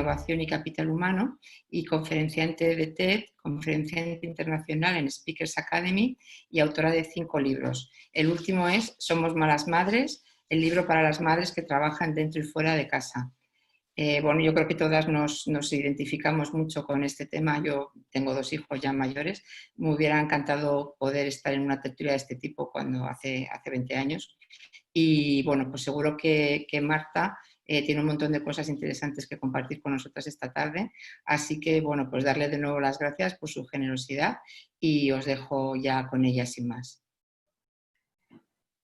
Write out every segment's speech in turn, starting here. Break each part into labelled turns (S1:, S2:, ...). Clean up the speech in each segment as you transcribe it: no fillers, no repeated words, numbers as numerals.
S1: Innovación y Capital Humano y conferenciante de TED, conferenciante internacional en Speakers Academy y autora de 5 libros. El último es Somos malas madres, el libro para las madres que trabajan dentro y fuera de casa. Bueno, yo creo que todas nos identificamos mucho con este tema. Yo tengo 2 hijos ya mayores. Me hubiera encantado poder estar en una tertulia de este tipo cuando hace 20 años. Y bueno, pues seguro que Marta tiene un montón de cosas interesantes que compartir con nosotras esta tarde. Así que bueno, pues darle de nuevo las gracias por su generosidad y os dejo ya con ella sin más.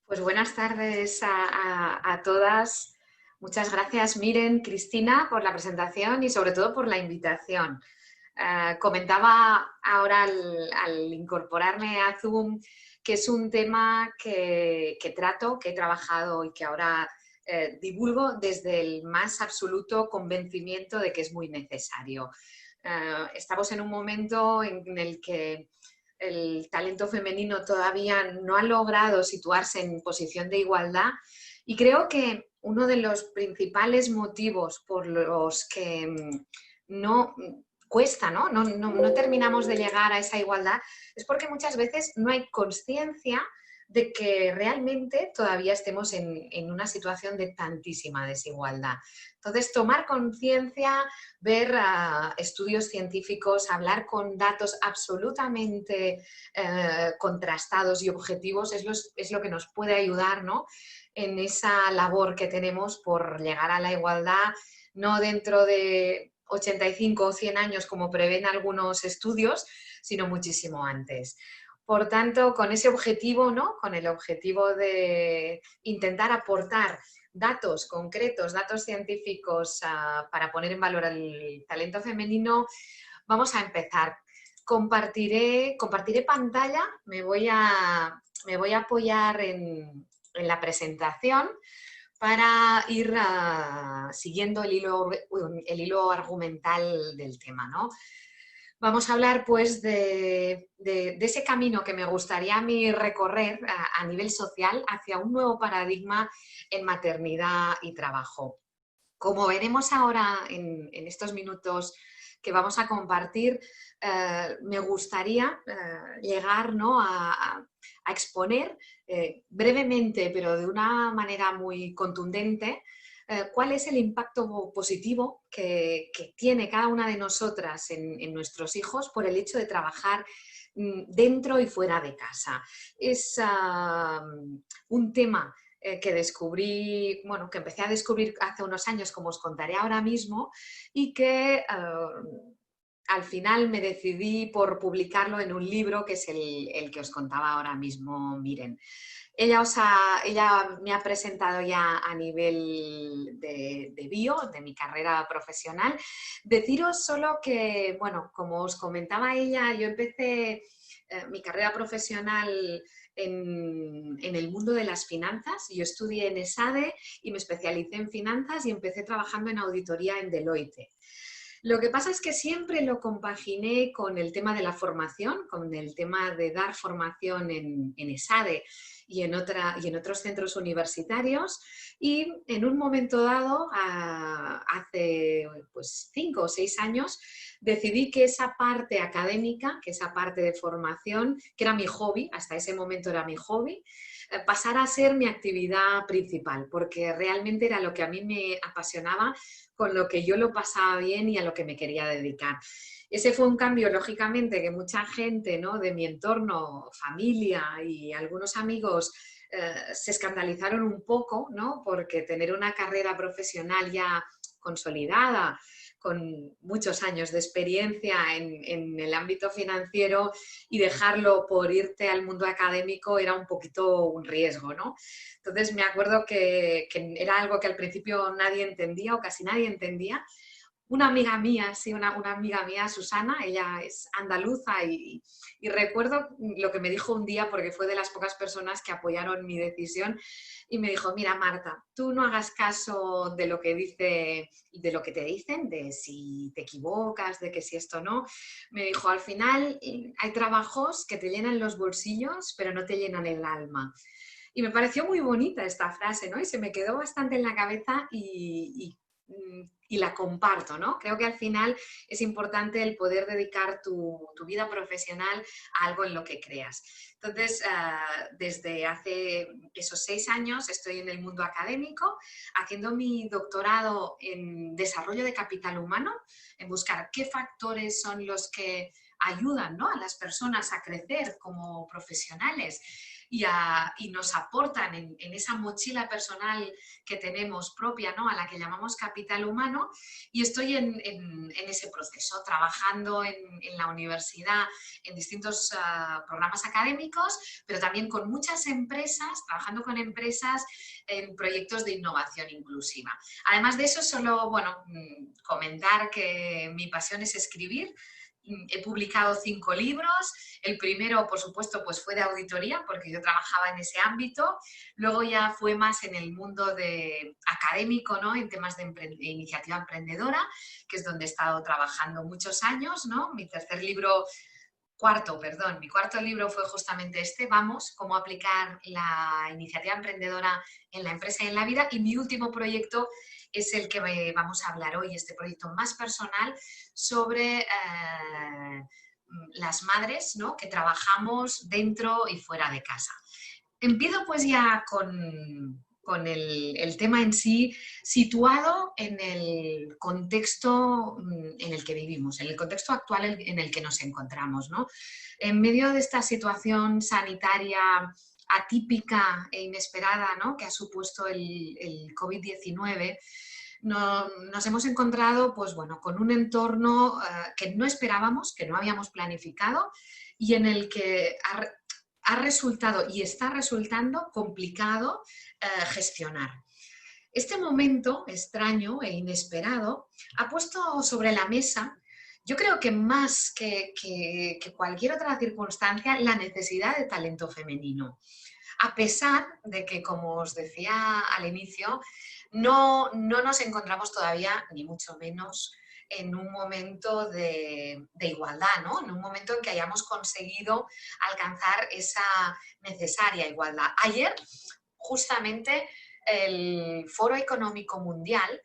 S2: Pues buenas tardes a todas. Muchas gracias, Miren, Cristina, por la presentación y sobre todo por la invitación. Comentaba ahora al incorporarme a Zoom que es un tema que trato, que he trabajado y que ahora divulgo desde el más absoluto convencimiento de que es muy necesario. Estamos en un momento en el que el talento femenino todavía no ha logrado situarse en posición de igualdad y creo que uno de los principales motivos por los que no cuesta, no terminamos de llegar a esa igualdad es porque muchas veces no hay conciencia de que realmente todavía estemos en una situación de tantísima desigualdad. Entonces, tomar conciencia, ver estudios científicos, hablar con datos absolutamente contrastados y objetivos es lo que nos puede ayudar, ¿no?, en esa labor que tenemos por llegar a la igualdad, no dentro de 85 o 100 años como prevén algunos estudios, sino muchísimo antes. Por tanto, con ese objetivo, ¿no?, con el objetivo de intentar aportar datos concretos, datos científicos para poner en valor el talento femenino, vamos a empezar. Compartiré pantalla, me voy a apoyar en la presentación para ir siguiendo el hilo argumental del tema, ¿no? Vamos a hablar pues de ese camino que me gustaría a mí recorrer a nivel social hacia un nuevo paradigma en maternidad y trabajo. Como veremos ahora en estos minutos que vamos a compartir, me gustaría llegar, ¿no?, a exponer brevemente, pero de una manera muy contundente, cuál es el impacto positivo que tiene cada una de nosotras en nuestros hijos por el hecho de trabajar dentro y fuera de casa. Es un tema que descubrí, bueno, que empecé a descubrir hace unos años, como os contaré ahora mismo, y que al final me decidí por publicarlo en un libro que es el que os contaba ahora mismo, Miren. Ella me ha presentado ya a nivel de bio, de mi carrera profesional. Deciros solo que, bueno, como os comentaba ella, yo empecé mi carrera profesional en el mundo de las finanzas. Yo estudié en ESADE y me especialicé en finanzas y empecé trabajando en auditoría en Deloitte. Lo que pasa es que siempre lo compaginé con el tema de la formación, con el tema de dar formación en ESADE y en otros centros universitarios, y en un momento dado, hace pues 5 o 6 años, decidí que esa parte académica, que esa parte de formación, que era mi hobby, hasta ese momento era mi hobby, pasara a ser mi actividad principal, porque realmente era lo que a mí me apasionaba, con lo que yo lo pasaba bien y a lo que me quería dedicar. Ese fue un cambio, lógicamente, que mucha gente, ¿no?, de mi entorno, familia y algunos amigos se escandalizaron un poco, ¿no?, porque tener una carrera profesional ya consolidada, con muchos años de experiencia en el ámbito financiero, y dejarlo por irte al mundo académico era un poquito un riesgo, ¿no? Entonces me acuerdo que era algo que al principio nadie entendía o casi nadie entendía. Una amiga mía, sí, una amiga mía, Susana, ella es andaluza y recuerdo lo que me dijo un día, porque fue de las pocas personas que apoyaron mi decisión, y me dijo: mira, Marta, tú no hagas caso de lo que de lo que te dicen, de si te equivocas, de que si esto no. Me dijo: al final hay trabajos que te llenan los bolsillos, pero no te llenan el alma. Y me pareció muy bonita esta frase, ¿no? Y se me quedó bastante en la cabeza y y la comparto, ¿no? Creo que al final es importante el poder dedicar tu vida profesional a algo en lo que creas. Entonces, desde hace esos 6 años estoy en el mundo académico haciendo mi doctorado en desarrollo de capital humano, en buscar qué factores son los que ayudan, ¿no?, a las personas a crecer como profesionales y nos aportan en esa mochila personal que tenemos propia, ¿no?, a la que llamamos capital humano, y estoy en ese proceso, trabajando en la universidad en distintos programas académicos, pero también con muchas empresas, trabajando con empresas en proyectos de innovación inclusiva. Además de eso, solo comentar que mi pasión es escribir. He publicado 5 libros. El primero, por supuesto, pues fue de auditoría, porque yo trabajaba en ese ámbito. Luego ya fue más en el mundo académico, ¿no?, en temas de iniciativa emprendedora, que es donde he estado trabajando muchos años, ¿no? Mi cuarto libro fue justamente este, Vamos, cómo aplicar la iniciativa emprendedora en la empresa y en la vida. Y mi último proyecto es el que vamos a hablar hoy, este proyecto más personal sobre las madres, ¿no?, que trabajamos dentro y fuera de casa. Empiezo pues ya con el tema en sí, situado en el contexto en el que vivimos, en el contexto actual en el que nos encontramos, ¿no? En medio de esta situación sanitaria atípica e inesperada, ¿no?, que ha supuesto el COVID-19, nos hemos encontrado pues, con un entorno que no esperábamos, que no habíamos planificado y en el que ha resultado y está resultando complicado gestionar. Este momento extraño e inesperado ha puesto sobre la mesa, yo creo que más que cualquier otra circunstancia, la necesidad de talento femenino. A pesar de que, como os decía al inicio, no nos encontramos todavía, ni mucho menos, en un momento de igualdad, ¿no?, en un momento en que hayamos conseguido alcanzar esa necesaria igualdad. Ayer, justamente, el Foro Económico Mundial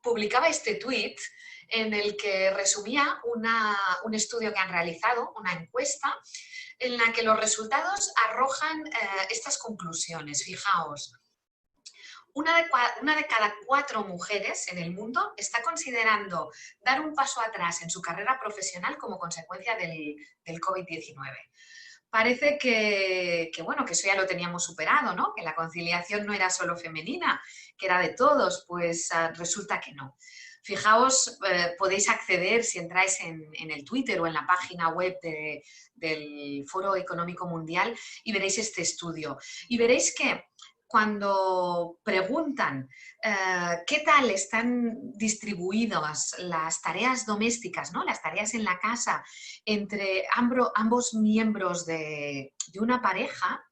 S2: publicaba este tuit en el que resumía un estudio que han realizado, una encuesta, en la que los resultados arrojan estas conclusiones. Fijaos, una de cada 4 mujeres en el mundo está considerando dar un paso atrás en su carrera profesional como consecuencia del COVID-19. Parece que eso ya lo teníamos superado, ¿no?, que la conciliación no era solo femenina, que era de todos. Pues resulta que no. Fijaos, podéis acceder, si entráis en el Twitter o en la página web del Foro Económico Mundial, y veréis este estudio. Y veréis que cuando preguntan qué tal están distribuidas las tareas domésticas, ¿no?, las tareas en la casa, entre ambos miembros de una pareja,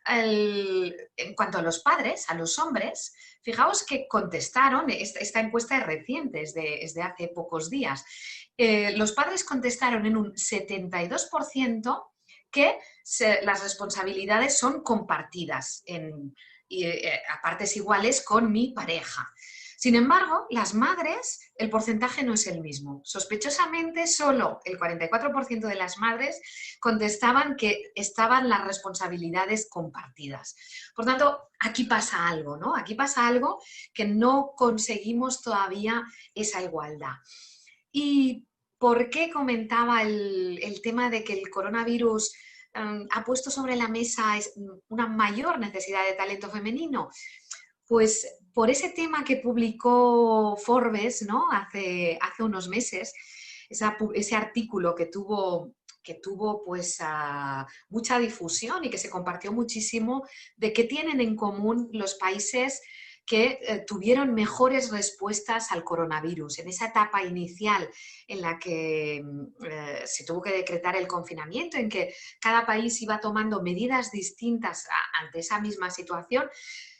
S2: en cuanto a los padres, a los hombres, fijaos que contestaron, esta encuesta es reciente, es de hace pocos días, los padres contestaron en un 72% que las responsabilidades son compartidas a partes iguales con mi pareja. Sin embargo, las madres, el porcentaje no es el mismo. Sospechosamente, solo el 44% de las madres contestaban que estaban las responsabilidades compartidas. Por tanto, aquí pasa algo, ¿no? Aquí pasa algo que no conseguimos todavía esa igualdad. ¿Y por qué comentaba el tema de que el coronavirus ha puesto sobre la mesa una mayor necesidad de talento femenino? Pues por ese tema que publicó Forbes, ¿no?, hace unos meses, ese artículo que tuvo pues mucha difusión y que se compartió muchísimo, de qué tienen en común los países que tuvieron mejores respuestas al coronavirus. En esa etapa inicial en la que se tuvo que decretar el confinamiento, en que cada país iba tomando medidas distintas ante esa misma situación,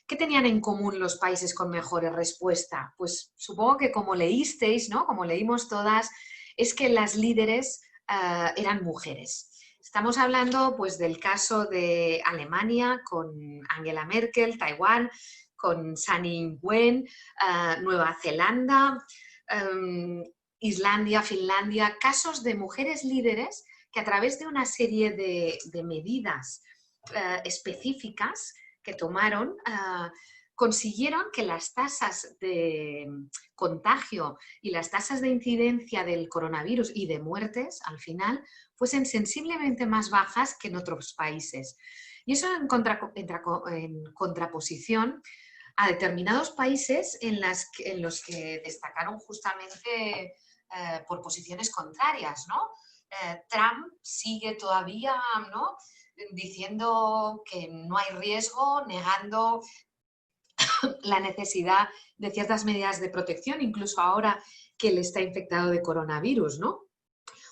S2: ¿qué tenían en común los países con mejores respuestas? Pues supongo que, como leísteis, ¿no?, como leímos todas, es que las líderes eran mujeres. Estamos hablando pues, del caso de Alemania con Angela Merkel, Taiwán, con Tsai Ing-wen, Nueva Zelanda, Islandia, Finlandia, casos de mujeres líderes que a través de una serie de medidas específicas que tomaron, consiguieron que las tasas de contagio y las tasas de incidencia del coronavirus y de muertes, al final, fuesen sensiblemente más bajas que en otros países. Y eso en contraposición a determinados países en los que destacaron justamente por posiciones contrarias, ¿no? Trump sigue todavía, ¿no?, diciendo que no hay riesgo, negando la necesidad de ciertas medidas de protección, incluso ahora que él está infectado de coronavirus, ¿no?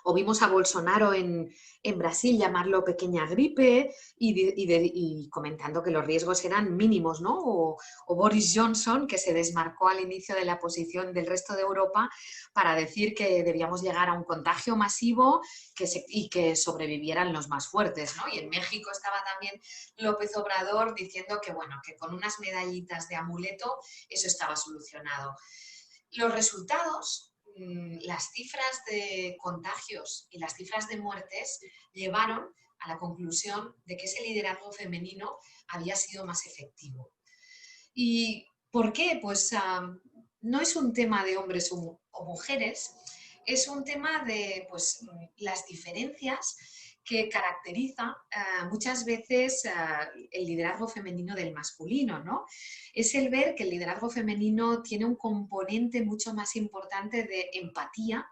S2: O vimos a Bolsonaro en Brasil llamarlo pequeña gripe y comentando que los riesgos eran mínimos, ¿no? O Boris Johnson, que se desmarcó al inicio de la posición del resto de Europa para decir que debíamos llegar a un contagio masivo y que sobrevivieran los más fuertes, ¿no? Y en México estaba también López Obrador diciendo que, bueno, que con unas medallitas de amuleto eso estaba solucionado. Los resultados, las cifras de contagios y las cifras de muertes llevaron a la conclusión de que ese liderazgo femenino había sido más efectivo. ¿Y por qué? Pues no es un tema de hombres o mujeres, es un tema de pues, las diferencias que caracteriza muchas veces el liderazgo femenino del masculino, ¿no? Es el ver que el liderazgo femenino tiene un componente mucho más importante de empatía.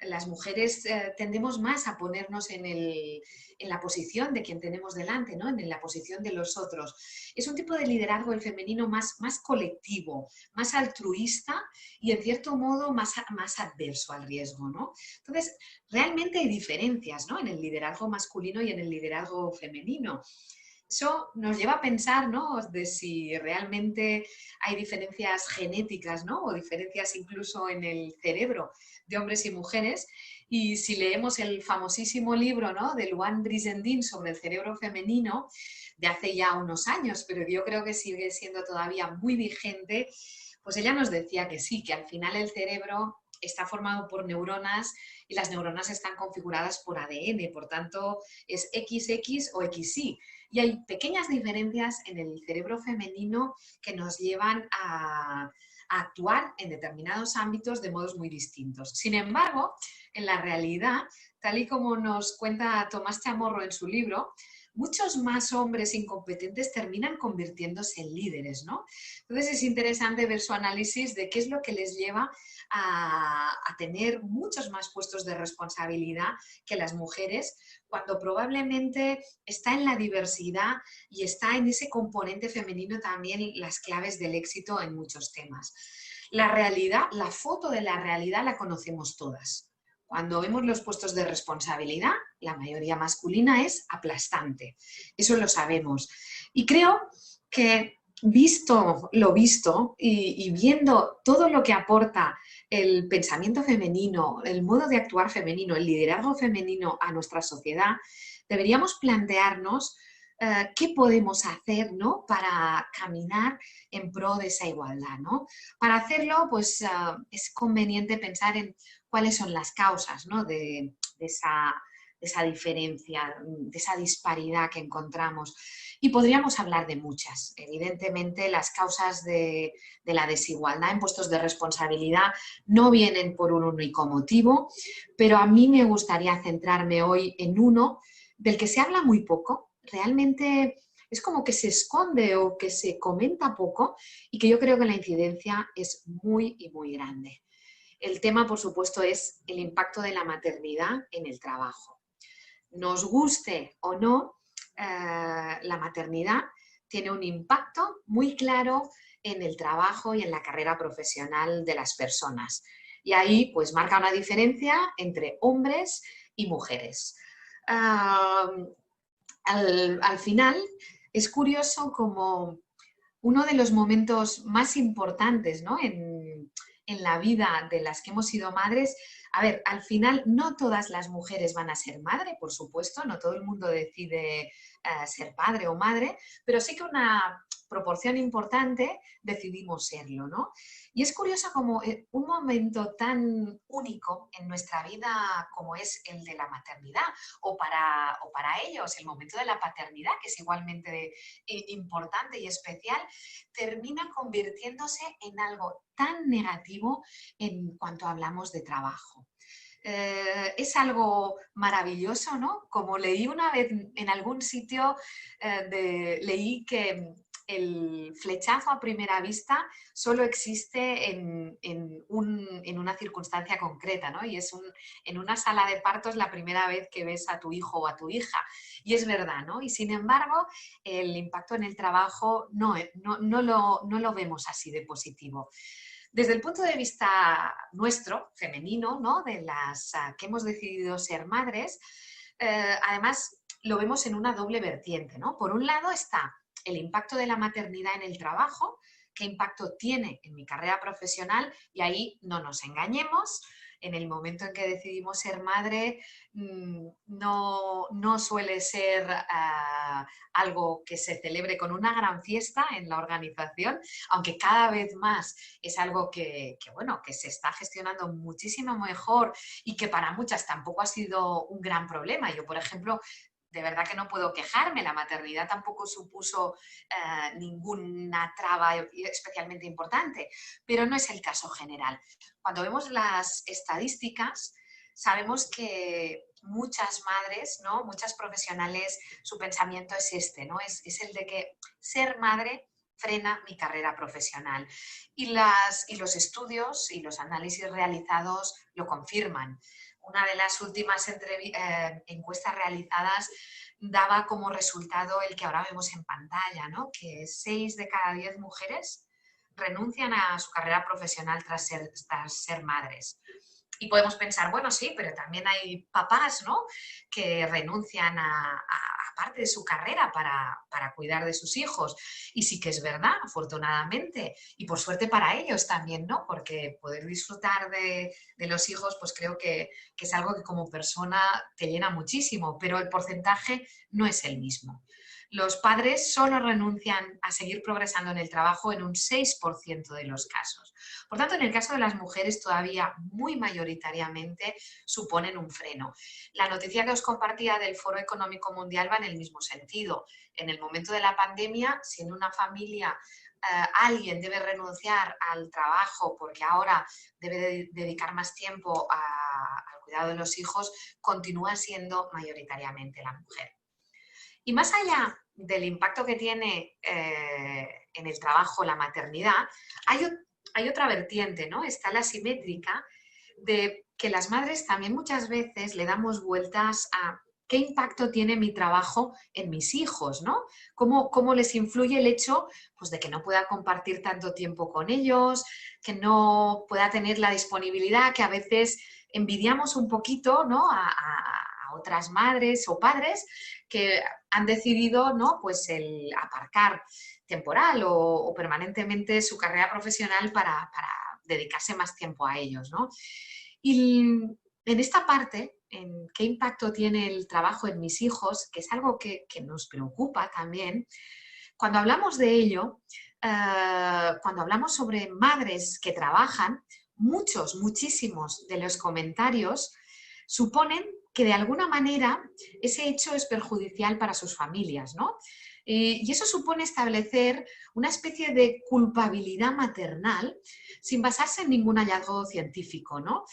S2: Las mujeres tendemos más a ponernos en la posición de quien tenemos delante, ¿no? En la posición de los otros. Es un tipo de liderazgo el femenino más colectivo, más altruista y en cierto modo más adverso al riesgo, ¿no? Entonces, realmente hay diferencias, ¿no?, en el liderazgo masculino y en el liderazgo femenino. Eso nos lleva a pensar, ¿no?, de si realmente hay diferencias genéticas, ¿no?, o diferencias incluso en el cerebro de hombres y mujeres. Y si leemos el famosísimo libro, ¿no?, de Luan Brizendine sobre el cerebro femenino, de hace ya unos años, pero yo creo que sigue siendo todavía muy vigente, pues ella nos decía que sí, que al final el cerebro está formado por neuronas y las neuronas están configuradas por ADN, por tanto es XX o XY. Y hay pequeñas diferencias en el cerebro femenino que nos llevan a actuar en determinados ámbitos de modos muy distintos. Sin embargo, en la realidad, tal y como nos cuenta Tomás Chamorro en su libro, muchos más hombres incompetentes terminan convirtiéndose en líderes, ¿no? Entonces es interesante ver su análisis de qué es lo que les lleva a tener muchos más puestos de responsabilidad que las mujeres, cuando probablemente está en la diversidad y está en ese componente femenino también las claves del éxito en muchos temas. La realidad, la foto de la realidad la conocemos todas. Cuando vemos los puestos de responsabilidad, la mayoría masculina es aplastante. Eso lo sabemos. Y creo que visto lo visto y viendo todo lo que aporta el pensamiento femenino, el modo de actuar femenino, el liderazgo femenino a nuestra sociedad, deberíamos plantearnos qué podemos hacer, ¿no?, para caminar en pro de esa igualdad, ¿no? Para hacerlo, pues es conveniente pensar en cuáles son las causas, ¿no?, de esa diferencia, de esa disparidad que encontramos. Y podríamos hablar de muchas. Evidentemente, las causas de la desigualdad en puestos de responsabilidad no vienen por un único motivo, pero a mí me gustaría centrarme hoy en uno del que se habla muy poco. Realmente es como que se esconde o que se comenta poco y que yo creo que la incidencia es muy y muy grande. El tema, por supuesto, es el impacto de la maternidad en el trabajo. Nos guste o no, la maternidad tiene un impacto muy claro en el trabajo y en la carrera profesional de las personas. Y ahí pues marca una diferencia entre hombres y mujeres. Al final es curioso como uno de los momentos más importantes, ¿no?, en en la vida de las que hemos sido madres, a ver, al final no todas las mujeres van a ser madre, por supuesto, no todo el mundo decide ser padre o madre, pero sí que una proporción importante decidimos serlo, ¿no? Y es curioso como un momento tan único en nuestra vida como es el de la maternidad o para ellos el momento de la paternidad, que es igualmente importante y especial, termina convirtiéndose en algo tan negativo en cuanto hablamos de trabajo. Es algo maravilloso, ¿no? Como leí una vez en algún sitio, leí que el flechazo a primera vista solo existe en una circunstancia concreta, ¿no? Y es en una sala de partos la primera vez que ves a tu hijo o a tu hija. Y es verdad, ¿no? Y sin embargo, el impacto en el trabajo no lo vemos así de positivo. Desde el punto de vista nuestro, femenino, ¿no? De las que hemos decidido ser madres, además lo vemos en una doble vertiente, ¿no? Por un lado está el impacto de la maternidad en el trabajo, qué impacto tiene en mi carrera profesional, y ahí no nos engañemos. En el momento en que decidimos ser madre, no suele ser algo que se celebre con una gran fiesta en la organización, aunque cada vez más es algo bueno, que se está gestionando muchísimo mejor y que para muchas tampoco ha sido un gran problema. Yo, por ejemplo, de verdad que no puedo quejarme, la maternidad tampoco supuso ninguna traba especialmente importante, pero no es el caso general. Cuando vemos las estadísticas, sabemos que muchas madres, ¿no? Muchas profesionales, su pensamiento es este, ¿no? Es el de que ser madre frena mi carrera profesional. Y los estudios y los análisis realizados lo confirman. Una de las últimas encuestas realizadas daba como resultado el que ahora vemos en pantalla, ¿no? Que 6 de cada 10 mujeres renuncian a su carrera profesional tras ser madres. Y podemos pensar, bueno, sí, pero también hay papás, ¿no? Que renuncian a parte de su carrera para cuidar de sus hijos. Y sí que es verdad, afortunadamente, y por suerte para ellos también, ¿no? Porque poder disfrutar de los hijos, pues creo que es algo que como persona te llena muchísimo, pero el porcentaje no es el mismo. Los padres solo renuncian a seguir progresando en el trabajo en un 6% de los casos. Por tanto, en el caso de las mujeres todavía muy mayoritariamente suponen un freno. La noticia que os compartía del Foro Económico Mundial va en el mismo sentido. En el momento de la pandemia, si en una familia alguien debe renunciar al trabajo porque ahora debe dedicar más tiempo al cuidado de los hijos, continúa siendo mayoritariamente la mujer. Y más allá del impacto que tiene en el trabajo la maternidad, hay otra vertiente, ¿no? Está la simétrica de que las madres también muchas veces le damos vueltas a qué impacto tiene mi trabajo en mis hijos, ¿no? ¿Cómo les influye el hecho, pues, de que no pueda compartir tanto tiempo con ellos, que no pueda tener la disponibilidad que a veces envidiamos un poquito, ¿no? A otras madres o padres que han decidido, ¿no? Pues el aparcar temporal o permanentemente su carrera profesional para dedicarse más tiempo a ellos, ¿no? Y en esta parte, en qué impacto tiene el trabajo en mis hijos, que es algo que nos preocupa también, cuando hablamos de ello, cuando hablamos sobre madres que trabajan, muchísimos de los comentarios suponen que de alguna manera ese hecho es perjudicial para sus familias, ¿no? Y eso supone establecer una especie de culpabilidad maternal sin basarse en ningún hallazgo científico, ¿no?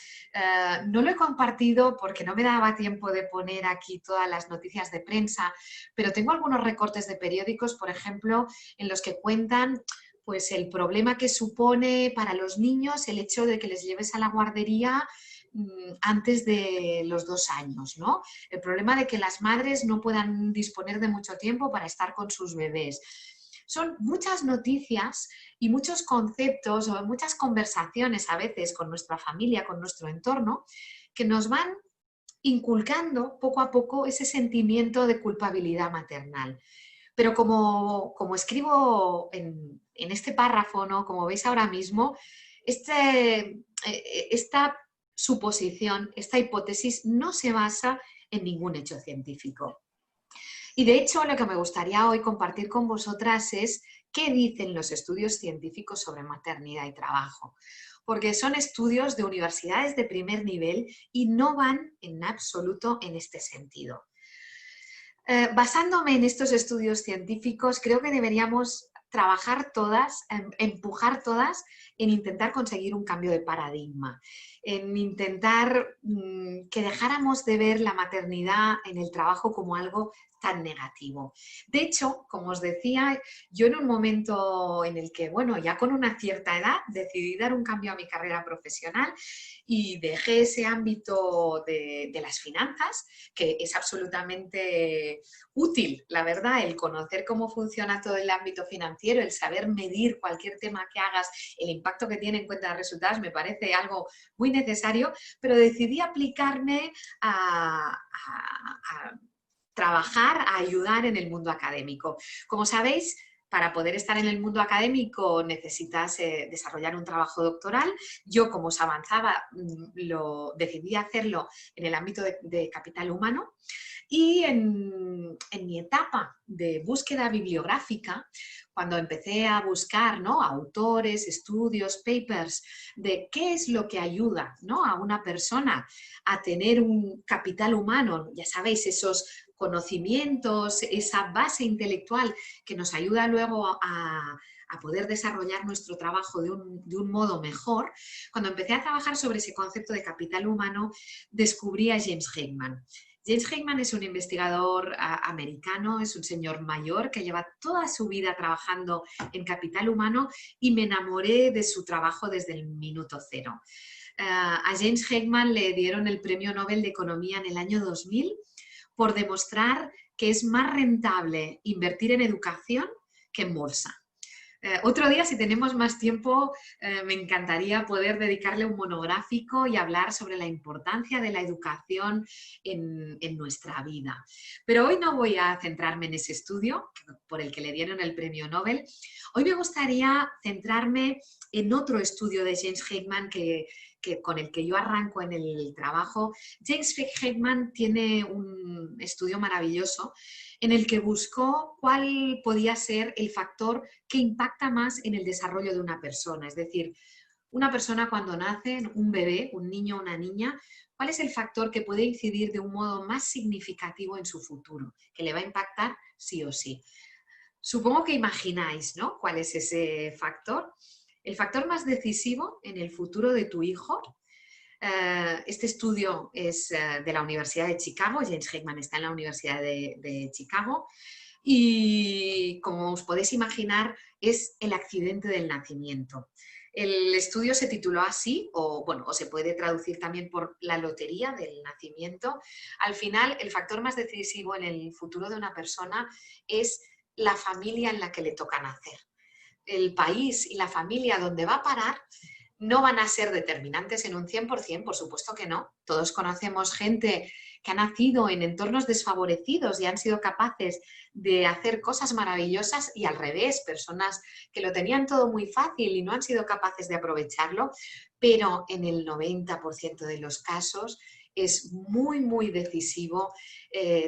S2: No lo he compartido porque no me daba tiempo de poner aquí todas las noticias de prensa, pero tengo algunos recortes de periódicos, por ejemplo, en los que cuentan pues el problema que supone para los niños el hecho de que les lleves a la guardería antes de los 2 años, ¿no? El problema de que las madres no puedan disponer de mucho tiempo para estar con sus bebés. Son muchas noticias y muchos conceptos o muchas conversaciones a veces con nuestra familia, con nuestro entorno, que nos van inculcando poco a poco ese sentimiento de culpabilidad maternal. Pero como escribo en este párrafo, ¿no? Como veis ahora mismo, Esta suposición, esta hipótesis no se basa en ningún hecho científico. Y de hecho, lo que me gustaría hoy compartir con vosotras es qué dicen los estudios científicos sobre maternidad y trabajo. Porque son estudios de universidades de primer nivel y no van en absoluto en este sentido. Basándome en estos estudios científicos, creo que deberíamos trabajar todas, empujar todas en intentar conseguir un cambio de paradigma, en intentar que dejáramos de ver la maternidad en el trabajo como algo tan negativo. De hecho, como os decía, yo en un momento en el que, bueno, ya con una cierta edad decidí dar un cambio a mi carrera profesional y dejé ese ámbito de las finanzas, que es absolutamente útil, la verdad, el conocer cómo funciona todo el ámbito financiero, el saber medir cualquier tema que hagas, el impacto que tiene en cuenta de resultados, me parece algo muy necesario, pero decidí aplicarme a trabajar, a ayudar en el mundo académico. Como sabéis, para poder estar en el mundo académico necesitas desarrollar un trabajo doctoral. Yo, como os avanzaba, decidí hacerlo en el ámbito de capital humano. Y en mi etapa de búsqueda bibliográfica, cuando empecé a buscar, ¿no?, autores, estudios, papers, de qué es lo que ayuda, ¿no?, a una persona a tener un capital humano, ya sabéis, esos conocimientos, esa base intelectual que nos ayuda luego a poder desarrollar nuestro trabajo de un modo mejor, cuando empecé a trabajar sobre ese concepto de capital humano, descubrí a James Heckman. James Heckman es un investigador americano, es un señor mayor que lleva toda su vida trabajando en capital humano y me enamoré de su trabajo desde el minuto cero. A James Heckman le dieron el Premio Nobel de Economía en el año 2000 por demostrar que es más rentable invertir en educación que en bolsa. Otro día, si tenemos más tiempo, me encantaría poder dedicarle un monográfico y hablar sobre la importancia de la educación en nuestra vida. Pero hoy no voy a centrarme en ese estudio por el que le dieron el premio Nobel. Hoy me gustaría centrarme en otro estudio de James Heckman con el que yo arranco en el trabajo. James Heckman tiene un estudio maravilloso en el que buscó cuál podía ser el factor que impacta más en el desarrollo de una persona. Es decir, una persona cuando nace, un bebé, un niño o una niña, ¿cuál es el factor que puede incidir de un modo más significativo en su futuro? Que le va a impactar sí o sí. Supongo que imagináis, ¿no?, cuál es ese factor. El factor más decisivo en el futuro de tu hijo. Este estudio es de la Universidad de Chicago. James Heckman está en la Universidad de Chicago y, como os podéis imaginar, es el accidente del nacimiento. El estudio se tituló así, o se puede traducir también por la lotería del nacimiento. Al final, el factor más decisivo en el futuro de una persona es la familia en la que le toca nacer. El país y la familia donde va a parar no van a ser determinantes en un 100%, por supuesto que no. Todos conocemos gente que ha nacido en entornos desfavorecidos y han sido capaces de hacer cosas maravillosas, y al revés, personas que lo tenían todo muy fácil y no han sido capaces de aprovecharlo, pero en el 90% de los casos es muy, muy decisivo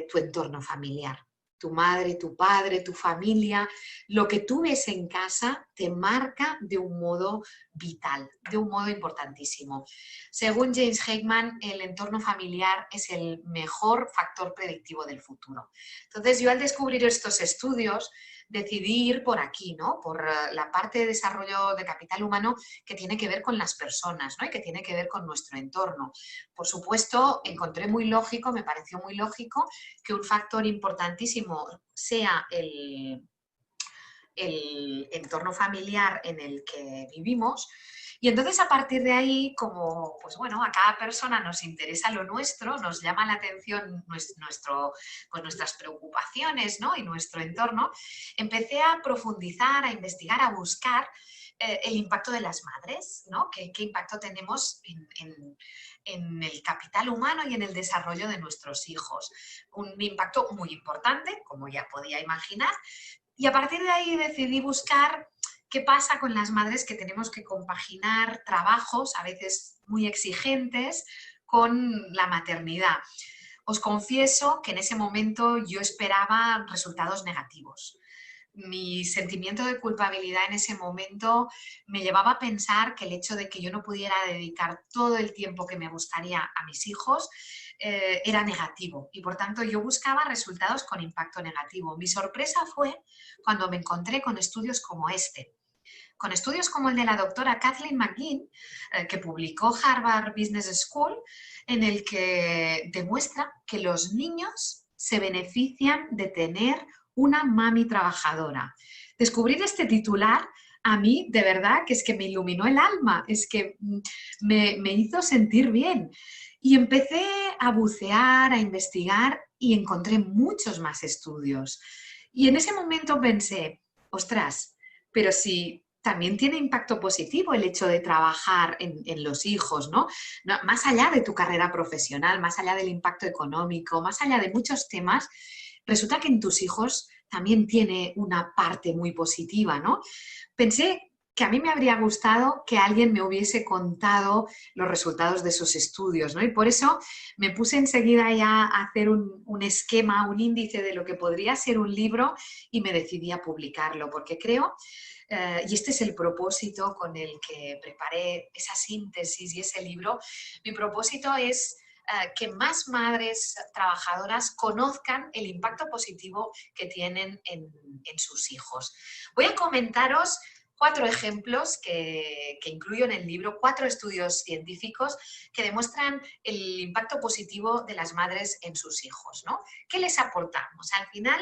S2: tu entorno familiar. Tu madre, tu padre, tu familia, lo que tú ves en casa te marca de un modo vital, de un modo importantísimo. Según James Heckman, el entorno familiar es el mejor factor predictivo del futuro. Entonces, yo al descubrir estos estudios decidí ir por aquí, ¿no?, por la parte de desarrollo de capital humano que tiene que ver con las personas, ¿no?, y que tiene que ver con nuestro entorno. Por supuesto, encontré muy lógico, me pareció muy lógico que un factor importantísimo sea el entorno familiar en el que vivimos. Y entonces, a partir de ahí, como a cada persona nos interesa lo nuestro, nos llama la atención nuestras preocupaciones, ¿no?, y nuestro entorno, empecé a profundizar, a investigar, a buscar el impacto de las madres, ¿no? ¿Qué impacto tenemos en el capital humano y en el desarrollo de nuestros hijos? Un impacto muy importante, como ya podía imaginar. Y a partir de ahí decidí buscar ¿qué pasa con las madres que tenemos que compaginar trabajos, a veces muy exigentes, con la maternidad? Os confieso que en ese momento yo esperaba resultados negativos. Mi sentimiento de culpabilidad en ese momento me llevaba a pensar que el hecho de que yo no pudiera dedicar todo el tiempo que me gustaría a mis hijos era negativo y por tanto yo buscaba resultados con impacto negativo. Mi sorpresa fue cuando me encontré con estudios como este, con estudios como el de la doctora Kathleen McGinn, que publicó Harvard Business School, en el que demuestra que los niños se benefician de tener una mami trabajadora. Descubrir este titular a mí, de verdad, que es que me iluminó el alma, es que me hizo sentir bien. Y empecé a bucear, a investigar y encontré muchos más estudios. Y en ese momento pensé, ostras, pero si también tiene impacto positivo el hecho de trabajar en los hijos, ¿no? Más allá de tu carrera profesional, más allá del impacto económico, más allá de muchos temas, resulta que en tus hijos también tiene una parte muy positiva, ¿no? Pensé que a mí me habría gustado que alguien me hubiese contado los resultados de esos estudios, ¿no? Y por eso me puse enseguida ya a hacer un esquema, un índice de lo que podría ser un libro y me decidí a publicarlo, porque creo, y este es el propósito con el que preparé esa síntesis y ese libro, mi propósito es que más madres trabajadoras conozcan el impacto positivo que tienen en sus hijos. Voy a comentaros 4 ejemplos que incluyo en el libro, 4 estudios científicos que demuestran el impacto positivo de las madres en sus hijos, ¿no? ¿Qué les aportamos? Al final,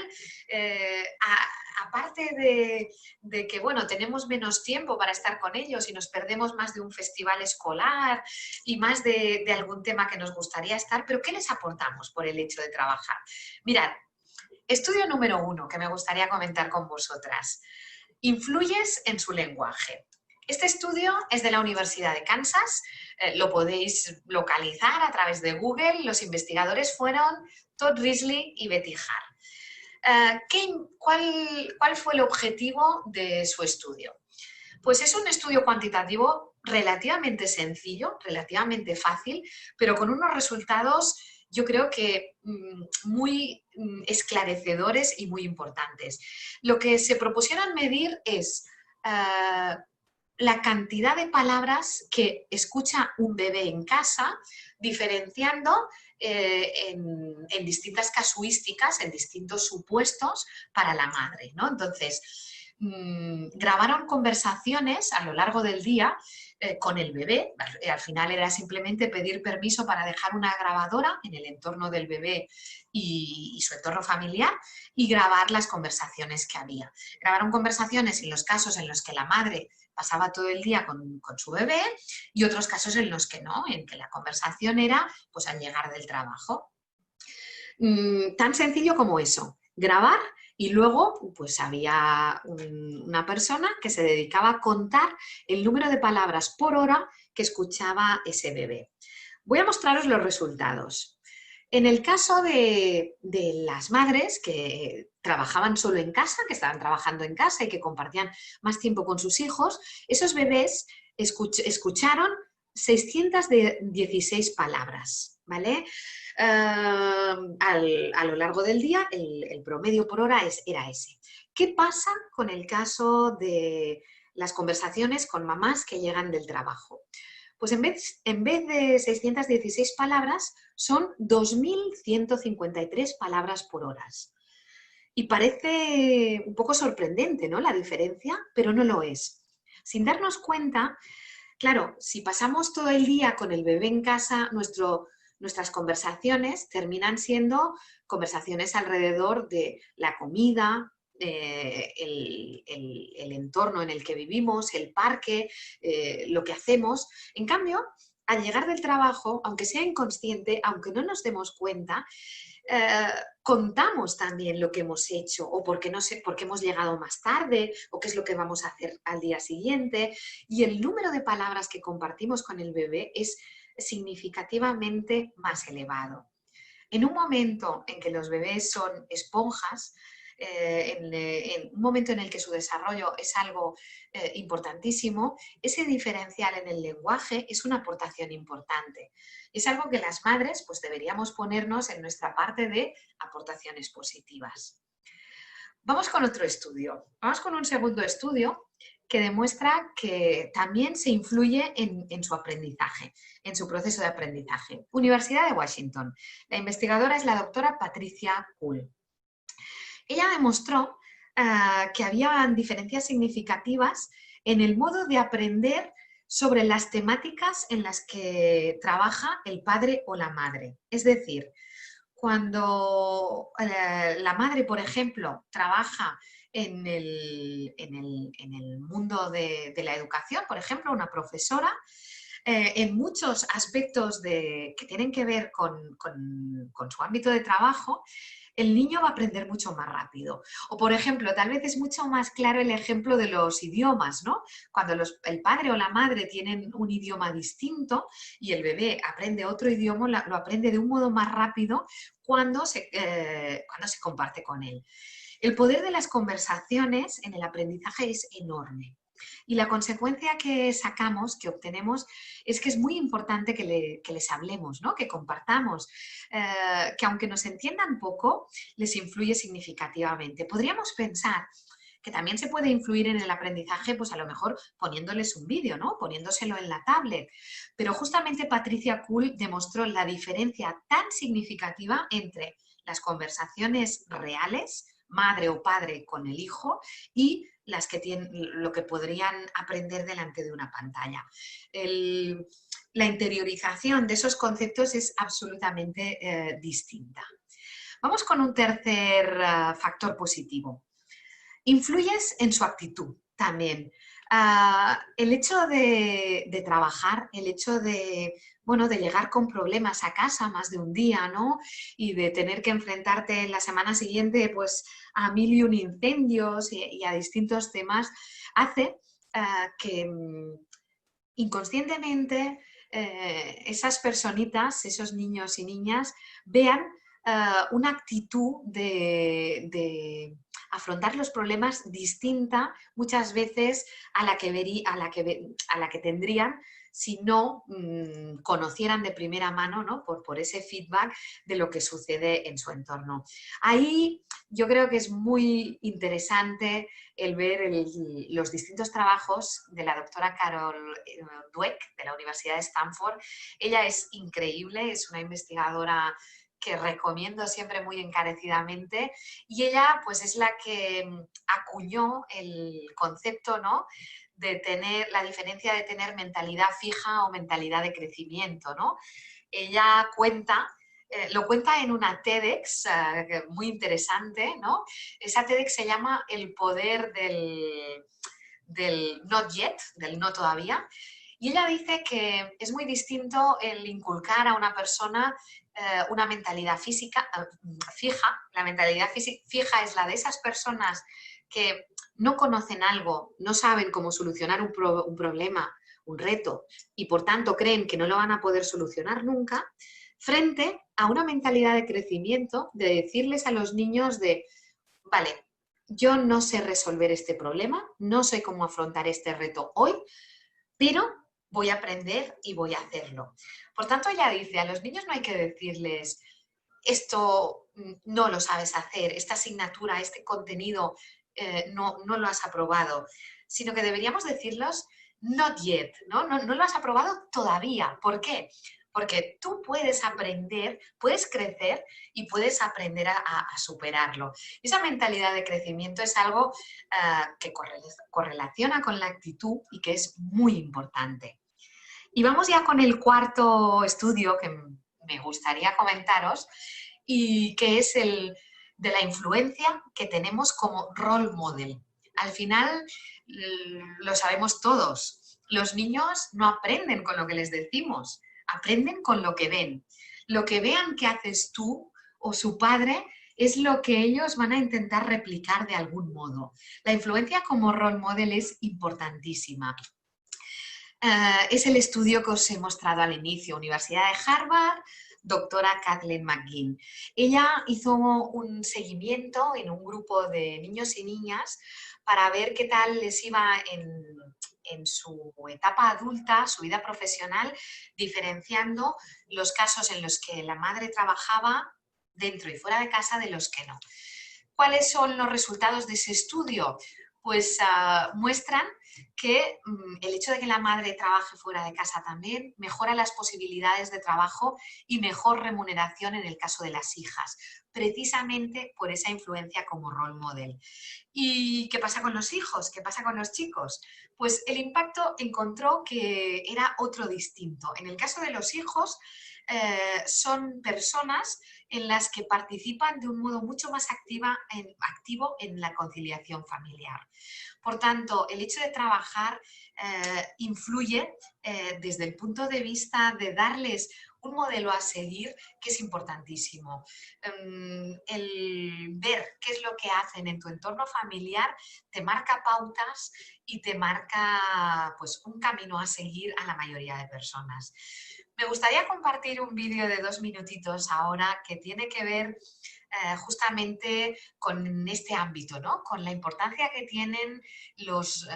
S2: aparte de que, bueno, tenemos menos tiempo para estar con ellos y nos perdemos más de un festival escolar y más de algún tema que nos gustaría estar, pero ¿qué les aportamos por el hecho de trabajar? Mirad, estudio número 1 que me gustaría comentar con vosotras. Influyes en su lenguaje. Este estudio es de la Universidad de Kansas, lo podéis localizar a través de Google. Los investigadores fueron Todd Risley y Betty Hart. ¿Cuál fue el objetivo de su estudio? Pues es un estudio cuantitativo relativamente sencillo, relativamente fácil, pero con unos resultados yo creo que muy esclarecedores y muy importantes. Lo que se propusieron medir es la cantidad de palabras que escucha un bebé en casa, diferenciando en distintas casuísticas, en distintos supuestos para la madre, ¿no? Entonces, grabaron conversaciones a lo largo del día con el bebé. Al final era simplemente pedir permiso para dejar una grabadora en el entorno del bebé y su entorno familiar y grabar las conversaciones que había. Grabaron conversaciones en los casos en los que la madre pasaba todo el día con su bebé y otros casos en los que no, en que la conversación era pues al llegar del trabajo. Tan sencillo como eso, grabar. Y luego, pues había una persona que se dedicaba a contar el número de palabras por hora que escuchaba ese bebé. Voy a mostraros los resultados. En el caso de las madres que trabajaban solo en casa, que estaban trabajando en casa y que compartían más tiempo con sus hijos, esos bebés escucharon 616 palabras, ¿vale? A lo largo del día el promedio por hora era ese. ¿Qué pasa con el caso de las conversaciones con mamás que llegan del trabajo? Pues en vez de 616 palabras, son 2.153 palabras por hora. Y parece un poco sorprendente, ¿no?, la diferencia, pero no lo es. Sin darnos cuenta, claro, si pasamos todo el día con el bebé en casa, nuestras conversaciones terminan siendo conversaciones alrededor de la comida, el entorno en el que vivimos, el parque, lo que hacemos. En cambio, al llegar del trabajo, aunque sea inconsciente, aunque no nos demos cuenta, contamos también lo que hemos hecho o por qué hemos llegado más tarde o qué es lo que vamos a hacer al día siguiente, y el número de palabras que compartimos con el bebé es significativamente más elevado. En un momento en que los bebés son esponjas, en un momento en el que su desarrollo es algo importantísimo, ese diferencial en el lenguaje es una aportación importante. Es algo que las madres pues, deberíamos ponernos en nuestra parte de aportaciones positivas. Vamos con otro estudio. Vamos con un segundo estudio que demuestra que también se influye en su aprendizaje, en su proceso de aprendizaje. Universidad de Washington. La investigadora es la doctora Patricia Kuhl. Ella demostró que había diferencias significativas en el modo de aprender sobre las temáticas en las que trabaja el padre o la madre. Es decir, cuando la madre, por ejemplo, trabaja en el mundo de la educación, por ejemplo, una profesora, en muchos aspectos que tienen que ver con su ámbito de trabajo, el niño va a aprender mucho más rápido. O, por ejemplo, tal vez es mucho más claro el ejemplo de los idiomas, ¿no? Cuando el padre o la madre tienen un idioma distinto y el bebé aprende otro idioma, lo aprende de un modo más rápido cuando se comparte con él. El poder de las conversaciones en el aprendizaje es enorme. Y la consecuencia que sacamos, que obtenemos, es que es muy importante que les hablemos, ¿no? Que compartamos, que aunque nos entiendan poco, les influye significativamente. Podríamos pensar que también se puede influir en el aprendizaje, pues a lo mejor poniéndoles un vídeo, ¿no? Poniéndoselo en la tablet. Pero justamente Patricia Kuhl demostró la diferencia tan significativa entre las conversaciones reales, madre o padre con el hijo, y las que tienen, lo que podrían aprender delante de una pantalla. La interiorización de esos conceptos es absolutamente distinta. Vamos con un tercer factor positivo. Influyes en su actitud también. El hecho de trabajar, el hecho de llegar con problemas a casa más de un día, ¿no? Y de tener que enfrentarte en la semana siguiente pues, a 1000 y un incendios y a distintos temas, hace que inconscientemente esas personitas, esos niños y niñas, vean una actitud de afrontar los problemas distinta muchas veces a la que tendrían si no conocieran de primera mano, ¿no? por ese feedback de lo que sucede en su entorno. Ahí yo creo que es muy interesante el ver los distintos trabajos de la doctora Carol Dweck de la Universidad de Stanford. Ella es increíble, es una investigadora que recomiendo siempre muy encarecidamente, y ella pues es la que acuñó el concepto, ¿no? De tener la diferencia de tener mentalidad fija o mentalidad de crecimiento, ¿no? Ella lo cuenta en una TEDx muy interesante, ¿no? Esa TEDx se llama El poder del not yet, del no todavía, y ella dice que es muy distinto el inculcar a una persona una mentalidad fija. La mentalidad fija es la de esas personas que no conocen algo, no saben cómo solucionar un problema, un reto, y por tanto creen que no lo van a poder solucionar nunca, frente a una mentalidad de crecimiento, de decirles a los niños vale, yo no sé resolver este problema, no sé cómo afrontar este reto hoy, pero voy a aprender y voy a hacerlo. Por tanto, ella dice, a los niños no hay que decirles, esto no lo sabes hacer, esta asignatura, este contenido no lo has aprobado, sino que deberíamos decirlos, not yet, ¿no? No lo has aprobado todavía. ¿Por qué? Porque tú puedes aprender, puedes crecer y puedes aprender a superarlo. Esa mentalidad de crecimiento es algo que correlaciona con la actitud y que es muy importante. Y vamos ya con el cuarto estudio que me gustaría comentaros, y que es el de la influencia que tenemos como role model. Al final lo sabemos todos, los niños no aprenden con lo que les decimos, aprenden con lo que ven. Lo que vean que haces tú o su padre es lo que ellos van a intentar replicar de algún modo. La influencia como role model es importantísima. Es el estudio que os he mostrado al inicio, Universidad de Harvard, doctora Kathleen McGinn. Ella hizo un seguimiento en un grupo de niños y niñas para ver qué tal les iba en su etapa adulta, su vida profesional, diferenciando los casos en los que la madre trabajaba dentro y fuera de casa de los que no. ¿Cuáles son los resultados de ese estudio? Pues muestran que el hecho de que la madre trabaje fuera de casa también mejora las posibilidades de trabajo y mejor remuneración en el caso de las hijas, precisamente por esa influencia como role model. ¿Y qué pasa con los hijos? ¿Qué pasa con los chicos? Pues el impacto encontró que era otro distinto. En el caso de los hijos, son personas en las que participan de un modo mucho más activo en la conciliación familiar. Por tanto, el hecho de trabajar influye desde el punto de vista de darles un modelo a seguir que es importantísimo. El ver qué es lo que hacen en tu entorno familiar te marca pautas y te marca pues, un camino a seguir a la mayoría de personas. Me gustaría compartir un vídeo de 2 minutitos ahora que tiene que ver justamente con este ámbito, ¿no? Con la importancia que tienen los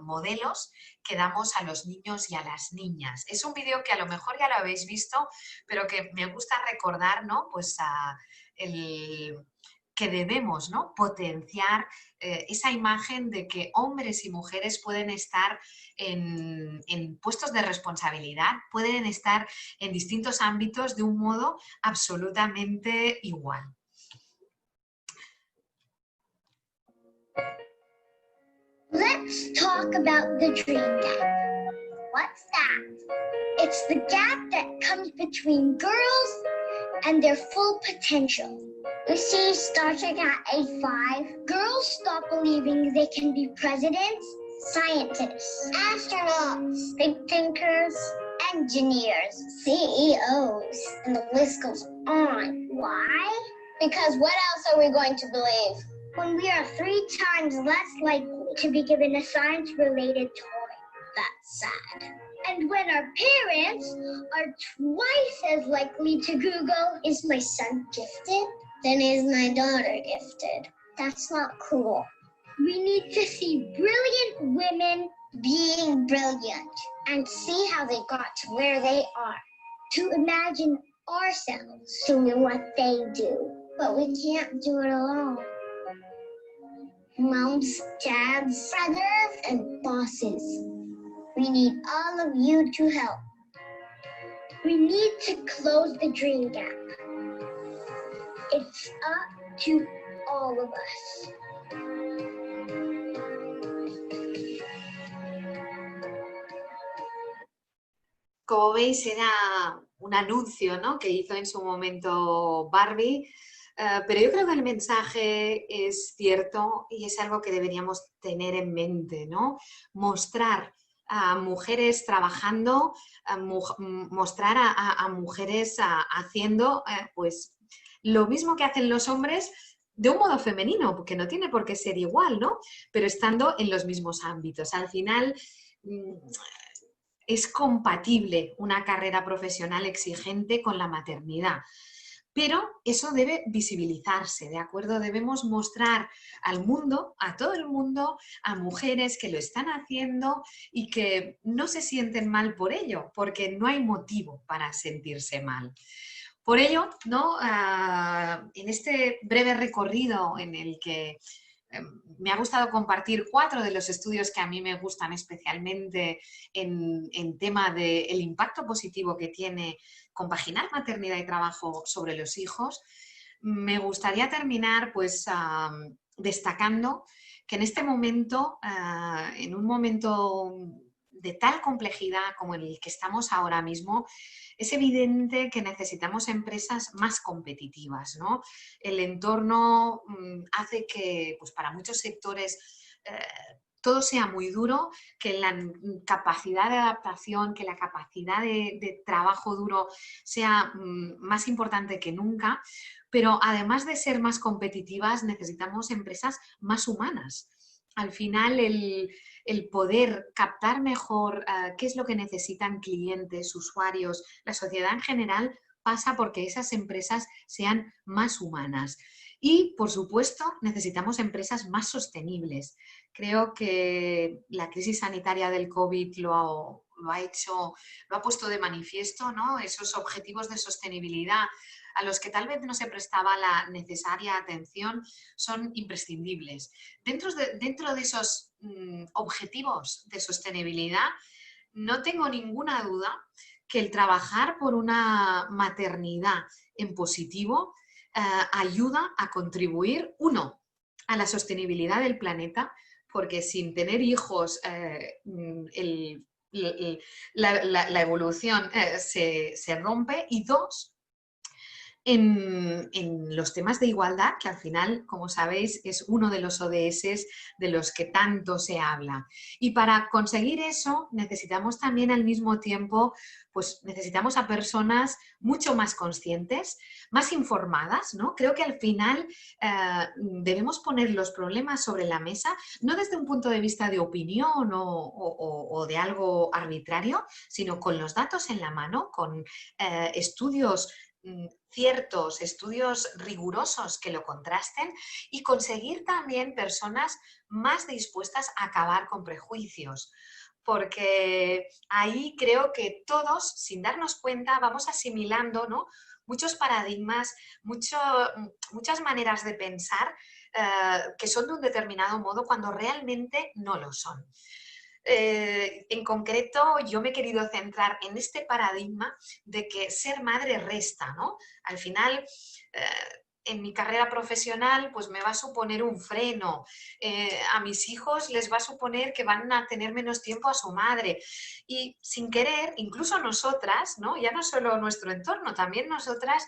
S2: modelos que damos a los niños y a las niñas. Es un vídeo que a lo mejor ya lo habéis visto, pero que me gusta recordar, ¿no? Pues que debemos, ¿no? Potenciar esa imagen de que hombres y mujeres pueden estar en puestos de responsabilidad, pueden estar en distintos ámbitos de un modo absolutamente igual.
S3: Let's talk about the dream gap. What's that? It's the gap that comes between girls and their full potential. You see, starting at age 5, girls stop believing they can be presidents, scientists, astronauts, big thinkers, engineers, CEOs, and the list goes on. Why? Because what else are we going to believe? When we are 3 times less likely to be given a science-related toy. That's sad. And when our parents are twice as likely to Google, is my son gifted? Then is my daughter gifted? That's not cool. We need to see brilliant women being brilliant and see how they got to where they are. To imagine ourselves doing what they do. But we can't do it alone. Moms, dads, brothers, and bosses. We need all of you to help. We need to close the dream gap. It's up to all of us.
S2: Como veis, era un anuncio, ¿no?, que hizo en su momento Barbie. Pero yo creo que el mensaje es cierto y es algo que deberíamos tener en mente, ¿no? Mostrar a mujeres trabajando, mostrar a mujeres haciendo pues lo mismo que hacen los hombres de un modo femenino, porque no tiene por qué ser igual, ¿no? Pero estando en los mismos ámbitos. Al final es compatible una carrera profesional exigente con la maternidad. Pero eso debe visibilizarse, ¿de acuerdo? Debemos mostrar al mundo, a todo el mundo, a mujeres que lo están haciendo y que no se sienten mal por ello, porque no hay motivo para sentirse mal. Por ello, ¿no? En este breve recorrido en el que me ha gustado compartir 4 de los estudios que a mí me gustan especialmente en tema del impacto positivo que tiene compaginar maternidad y trabajo sobre los hijos. Me gustaría terminar pues destacando que en este momento, en un momento de tal complejidad como el que estamos ahora mismo, es evidente que necesitamos empresas más competitivas, ¿no? El entorno hace que pues, para muchos sectores todo sea muy duro, que la capacidad de adaptación, que la capacidad de trabajo duro sea más importante que nunca, pero además de ser más competitivas necesitamos empresas más humanas. Al final el poder captar mejor qué es lo que necesitan clientes, usuarios, la sociedad en general, pasa porque esas empresas sean más humanas. Y, por supuesto, necesitamos empresas más sostenibles. Creo que la crisis sanitaria del COVID lo ha puesto de manifiesto, ¿no? Esos objetivos de sostenibilidad a los que tal vez no se prestaba la necesaria atención son imprescindibles. Dentro de esos objetivos de sostenibilidad, no tengo ninguna duda que el trabajar por una maternidad en positivo ayuda a contribuir, uno, a la sostenibilidad del planeta, porque sin tener hijos la evolución se rompe, y dos, en los temas de igualdad, que al final, como sabéis, es uno de los ODS de los que tanto se habla. Y para conseguir eso necesitamos también al mismo tiempo, pues necesitamos a personas mucho más conscientes, más informadas, ¿no? Creo que al final debemos poner los problemas sobre la mesa, no desde un punto de vista de opinión o de algo arbitrario, sino con los datos en la mano, con estudios ciertos, estudios rigurosos que lo contrasten, y conseguir también personas más dispuestas a acabar con prejuicios. Porque ahí creo que todos, sin darnos cuenta, vamos asimilando, ¿no?, muchos paradigmas, muchas maneras de pensar que son de un determinado modo cuando realmente no lo son. En concreto, yo me he querido centrar en este paradigma de que ser madre resta, ¿no? Al final, en mi carrera profesional, pues me va a suponer un freno. A mis hijos les va a suponer que van a tener menos tiempo a su madre. Y sin querer, incluso nosotras, ¿no?, ya no solo nuestro entorno, también nosotras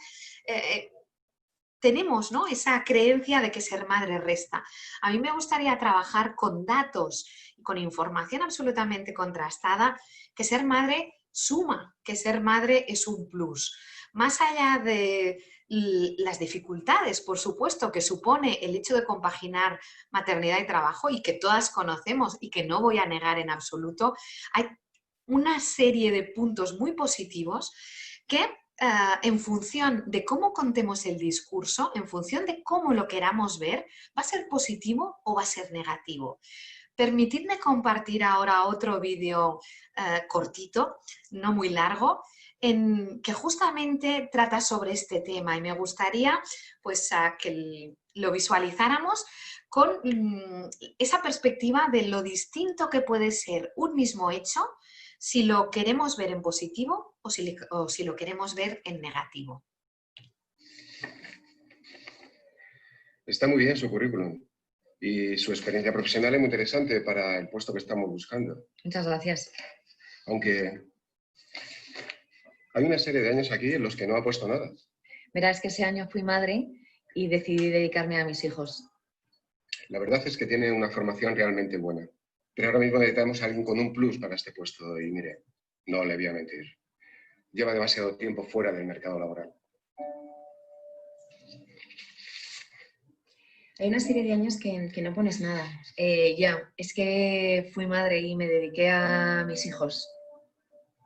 S2: tenemos, ¿no?, esa creencia de que ser madre resta. A mí me gustaría trabajar con datos y con información absolutamente contrastada, que ser madre suma, que ser madre es un plus. Más allá de las dificultades, por supuesto, que supone el hecho de compaginar maternidad y trabajo, y que todas conocemos y que no voy a negar en absoluto, hay una serie de puntos muy positivos que en función de cómo contemos el discurso, en función de cómo lo queramos ver, va a ser positivo o va a ser negativo. Permitidme compartir ahora otro vídeo cortito, no muy largo, que justamente trata sobre este tema, y me gustaría pues que lo visualizáramos con esa perspectiva de lo distinto que puede ser un mismo hecho si lo queremos ver en positivo o si lo queremos ver en negativo.
S4: Está muy bien su currículum y su experiencia profesional es muy interesante para el puesto que estamos buscando.
S5: Muchas gracias.
S4: Aunque hay una serie de años aquí en los que no ha puesto nada.
S5: Verás que ese año fui madre y decidí dedicarme a mis hijos.
S4: La verdad es que tiene una formación realmente buena. Pero ahora mismo necesitamos a alguien con un plus para este puesto y mire, no le voy a mentir. Lleva demasiado tiempo fuera del mercado laboral.
S5: Hay una serie de años que no pones nada. Es que fui madre y me dediqué a mis hijos.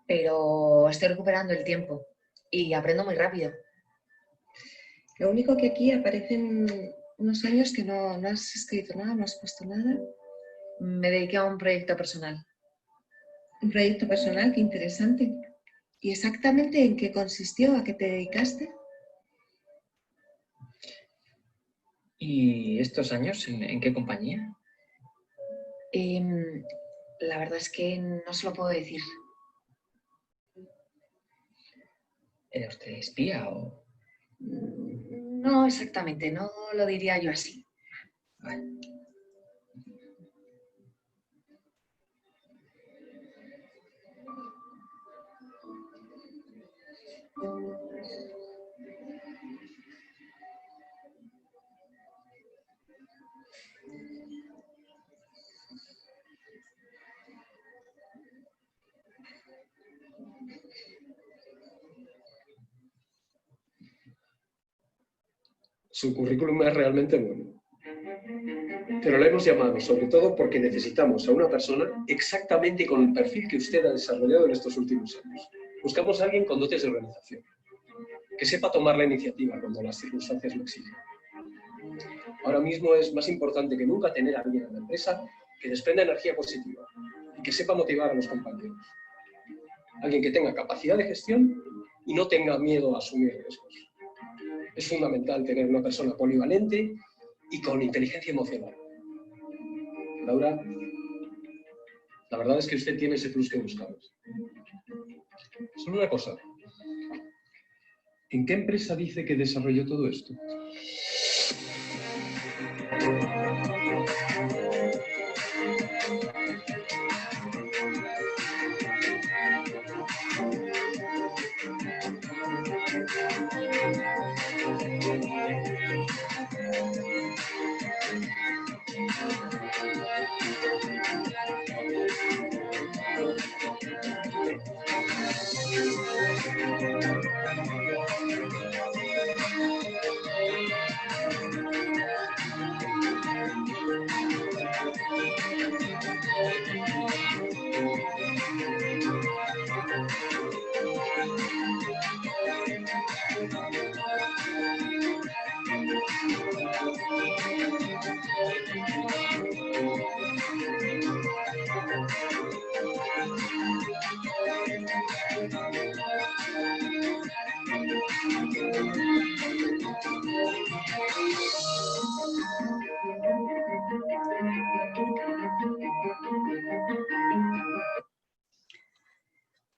S5: Pero estoy recuperando el tiempo y aprendo muy rápido.
S6: Lo único que aquí aparecen unos años que no has escrito nada, no has puesto nada.
S5: Me dediqué a un proyecto personal.
S6: Un proyecto personal, qué interesante. ¿Y exactamente en qué consistió? ¿A qué te dedicaste?
S7: ¿Y estos años en qué compañía?
S5: La verdad es que no se lo puedo decir.
S7: ¿Era usted espía o...?
S5: No exactamente, no lo diría yo así.
S7: Vale.
S8: Su currículum es realmente bueno. Pero le hemos llamado sobre todo porque necesitamos a una persona exactamente con el perfil que usted ha desarrollado en estos últimos años. Buscamos a alguien con dotes de organización. que sepa tomar la iniciativa cuando las circunstancias lo exigen. Ahora mismo es más importante que nunca tener a alguien en la empresa que desprenda energía positiva y que sepa motivar a los compañeros. Alguien que tenga capacidad de gestión y no tenga miedo a asumir riesgos. Es fundamental tener una persona polivalente y con inteligencia emocional. Laura, la verdad es que usted tiene ese plus que buscamos. Solo una cosa. ¿En qué empresa dice que desarrolló todo esto?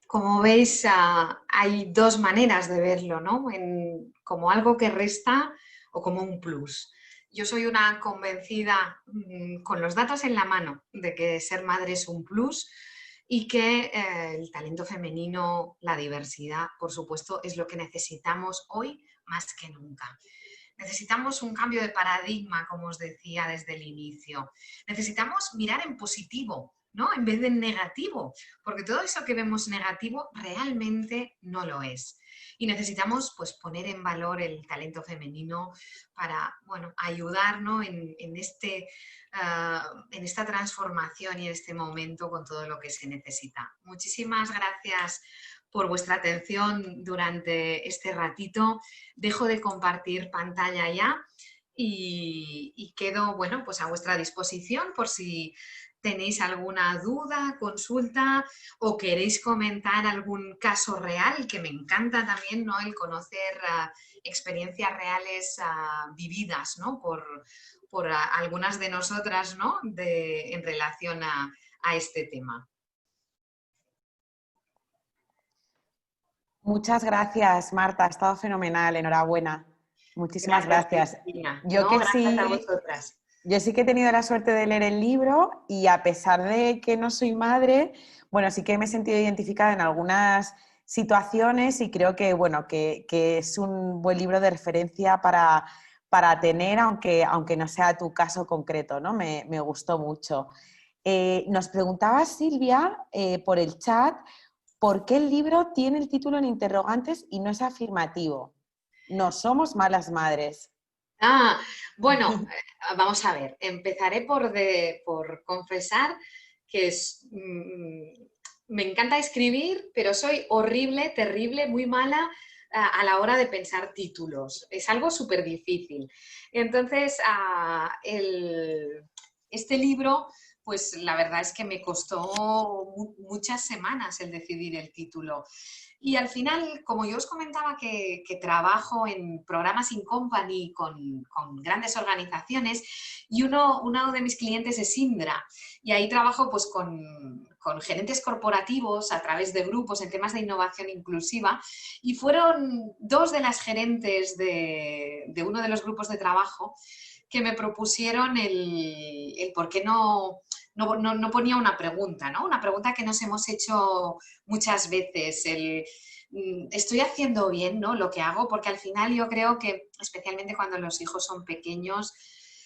S2: Como veis, hay dos maneras de verlo, ¿no? Como algo que resta o como un plus. Yo soy una convencida, con los datos en la mano, de que ser madre es un plus y que el talento femenino, la diversidad, por supuesto, es lo que necesitamos hoy más que nunca. Necesitamos un cambio de paradigma, como os decía desde el inicio. Necesitamos mirar en positivo, ¿no? En vez de en negativo, porque todo eso que vemos negativo realmente no lo es. Y necesitamos, pues, poner en valor el talento femenino para, bueno, ayudarnos en esta transformación y en este momento con todo lo que se necesita. Muchísimas gracias por vuestra atención durante este ratito. Dejo de compartir pantalla ya y quedo, bueno, pues a vuestra disposición por si tenéis alguna duda, consulta o queréis comentar algún caso real, que me encanta también, ¿no? El conocer experiencias reales vividas, ¿no? por algunas de nosotras, ¿no? En relación a este tema.
S9: Muchas gracias, Marta. Ha estado fenomenal. Enhorabuena. Muchísimas gracias.
S2: Gracias a vosotras.
S9: Yo sí que he tenido la suerte de leer el libro y a pesar de que no soy madre, bueno, sí que me he sentido identificada en algunas situaciones y creo que, bueno, que es un buen libro de referencia para tener, aunque no sea tu caso concreto, ¿no? Me gustó mucho. Nos preguntaba Silvia por el chat por qué el libro tiene el título en interrogantes y no es afirmativo. No somos malas madres.
S2: Bueno, vamos a ver, empezaré por confesar que me encanta escribir, pero soy horrible, terrible, muy mala a la hora de pensar títulos. Es algo súper difícil. Entonces, este libro, pues la verdad es que me costó muchas semanas el decidir el título. Y al final, como yo os comentaba que trabajo en programas in company con grandes organizaciones y uno de mis clientes es Indra y ahí trabajo pues con gerentes corporativos a través de grupos en temas de innovación inclusiva y fueron dos de las gerentes de uno de los grupos de trabajo que me propusieron el por qué no ponía una pregunta, ¿no? Una pregunta que nos hemos hecho muchas veces, ¿estoy haciendo bien, ¿no? Lo que hago? Porque al final yo creo que, especialmente cuando los hijos son pequeños,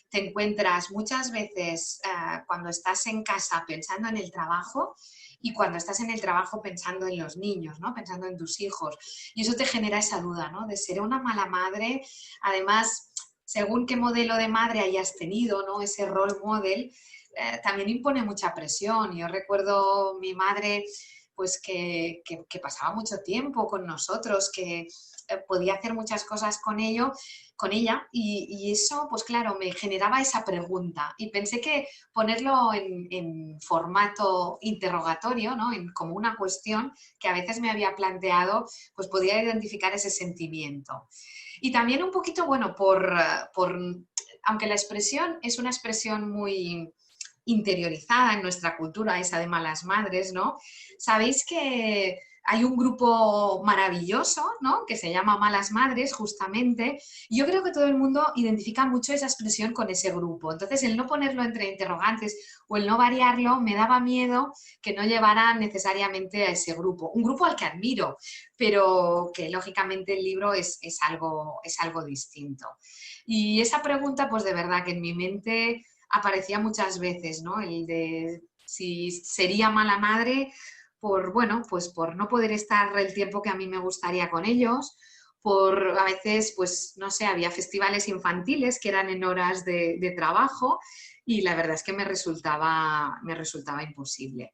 S2: te encuentras muchas veces cuando estás en casa pensando en el trabajo y cuando estás en el trabajo pensando en los niños, ¿no? Pensando en tus hijos. Y eso te genera esa duda, ¿no? De ser una mala madre. Además, según qué modelo de madre hayas tenido, ¿no? Ese role model también impone mucha presión. Yo recuerdo mi madre pues que pasaba mucho tiempo con nosotros, que podía hacer muchas cosas con ella y eso, pues claro, me generaba esa pregunta y pensé que ponerlo en formato interrogatorio, ¿no? Como una cuestión que a veces me había planteado, pues podía identificar ese sentimiento. Y también un poquito, bueno, aunque la expresión es una expresión muy interiorizada en nuestra cultura, esa de malas madres, ¿no? Sabéis que hay un grupo maravilloso, ¿no? Que se llama Malas Madres, justamente. Y yo creo que todo el mundo identifica mucho esa expresión con ese grupo. Entonces, el no ponerlo entre interrogantes o el no variarlo me daba miedo que no llevara necesariamente a ese grupo. Un grupo al que admiro, pero que lógicamente el libro es algo distinto. Y esa pregunta, pues de verdad que en mi mente aparecía muchas veces, ¿no? El de si sería mala madre pues por no poder estar el tiempo que a mí me gustaría con ellos, por a veces, pues no sé, había festivales infantiles que eran en horas de trabajo y la verdad es que me resultaba imposible.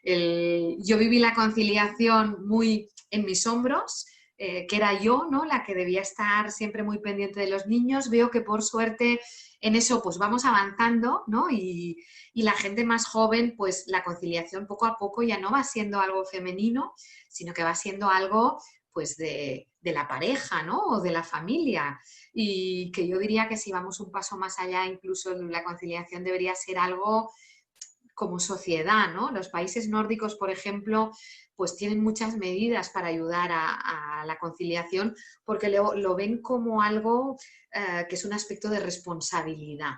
S2: Yo viví la conciliación muy en mis hombros, que era yo, ¿no? La que debía estar siempre muy pendiente de los niños. Veo que por suerte en eso pues vamos avanzando, ¿no? Y la gente más joven, pues la conciliación poco a poco ya no va siendo algo femenino, sino que va siendo algo pues de la pareja, ¿no? O de la familia. Y que yo diría que si vamos un paso más allá, incluso la conciliación debería ser algo como sociedad, ¿no? Los países nórdicos, por ejemplo, pues tienen muchas medidas para ayudar a la conciliación porque lo ven como algo que es un aspecto de responsabilidad